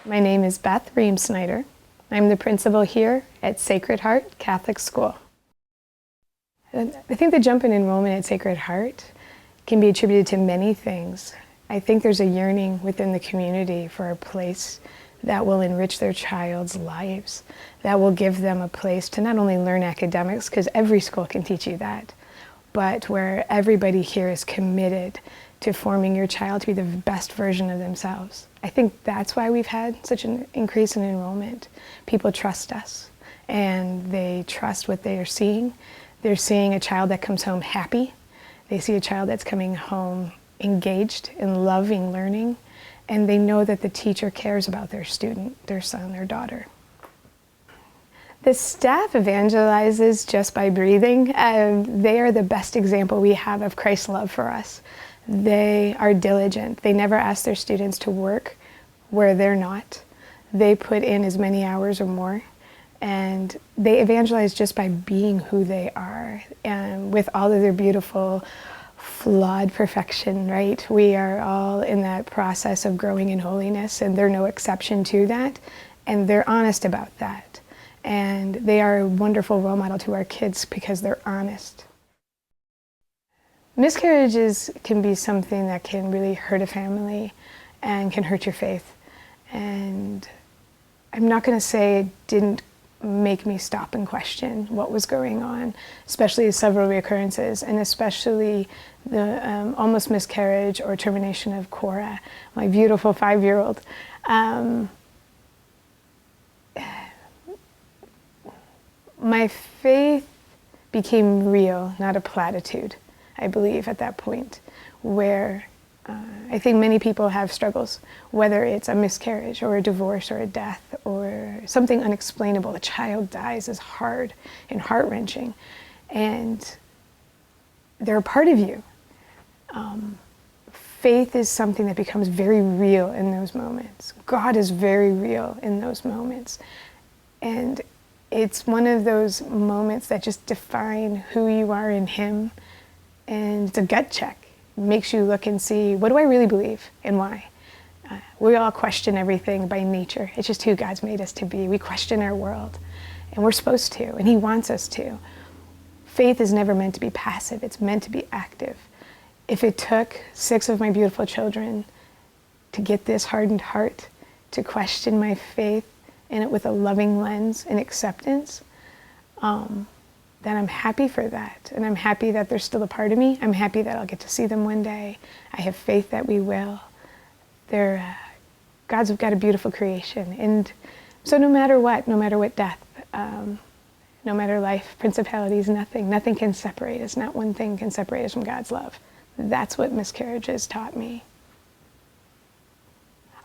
My name is Beth Ream-Snyder. I'm the principal here at Sacred Heart Catholic School. I think the jump in enrollment at Sacred Heart can be attributed to many things. I think there's a yearning within the community for a place that will enrich their child's lives, that will give them a place to not only learn academics, because every school can teach you that, but where everybody here is committed to forming your child to be the best version of themselves. I think that's why we've had such an increase in enrollment. People trust us, and they trust what they are seeing. They're seeing a child that comes home happy. They see a child that's coming home engaged in loving learning, and they know that the teacher cares about their student, their son, their daughter. The staff evangelizes just by breathing. They are the best example we have of Christ's love for us. They are diligent. They never ask their students to work where they're not. They put in as many hours or more, and they evangelize just by being who they are, and with all of their beautiful, flawed perfection, right? We are all in that process of growing in holiness, and they're no exception to that, and they're honest about that. And they are a wonderful role model to our kids because they're honest. Miscarriages can be something that can really hurt a family and can hurt your faith. And I'm not going to say it didn't make me stop and question what was going on, especially several reoccurrences, and especially the almost miscarriage or termination of Cora, my beautiful 5-year-old. My faith became real, not a platitude, I believe, at that point, where I think many people have struggles, whether it's a miscarriage or a divorce or a death or something unexplainable. A child dies is hard and heart-wrenching, and they're a part of you. Faith is something that becomes very real in those moments. God is very real in those moments. And it's one of those moments that just define who you are in Him. And it's a gut check. It makes you look and see, what do I really believe and why? We all question everything by nature. It's just who God's made us to be. We question our world, and we're supposed to, and He wants us to. Faith is never meant to be passive. It's meant to be active. If it took 6 of my beautiful children to get this hardened heart to question my faith in it with a loving lens and acceptance, then I'm happy for that. And I'm happy that they're still a part of me. I'm happy that I'll get to see them one day. I have faith that we will. God's got a beautiful creation. And so no matter what death, no matter life, principalities, nothing can separate us. Not one thing can separate us from God's love. That's what miscarriages taught me.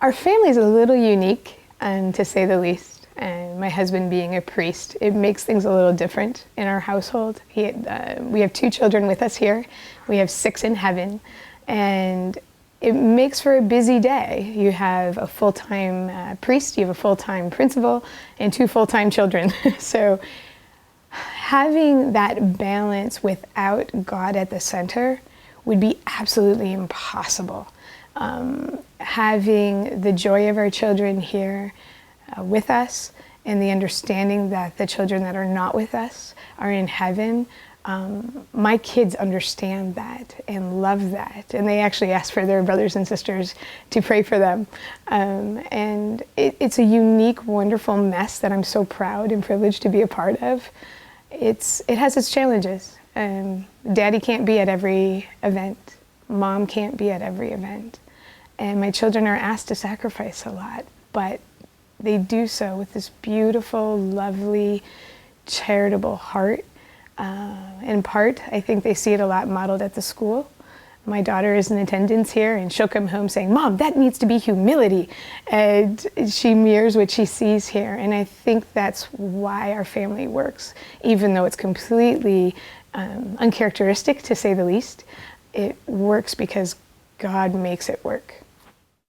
Our family is a little unique, to say the least. And my husband being a priest, it makes things a little different in our household. We have 2 children with us here. We have 6 in heaven. And it makes for a busy day. You have a full-time priest, you have a full-time principal, and 2 full-time children. So having that balance without God at the center would be absolutely impossible. Having the joy of our children here with us, and the understanding that the children that are not with us are in heaven, my kids understand that and love that, and they actually ask for their brothers and sisters to pray for them. And it's a unique, wonderful mess that I'm so proud and privileged to be a part of. It has its challenges. Daddy can't be at every event. Mom can't be at every event. And my children are asked to sacrifice a lot, but they do so with this beautiful, lovely, charitable heart. In part, I think they see it a lot modeled at the school. My daughter is in attendance here, and she'll come home saying, "Mom, that needs to be humility." And she mirrors what she sees here. And I think that's why our family works, even though it's completely uncharacteristic, to say the least. It works because God makes it work.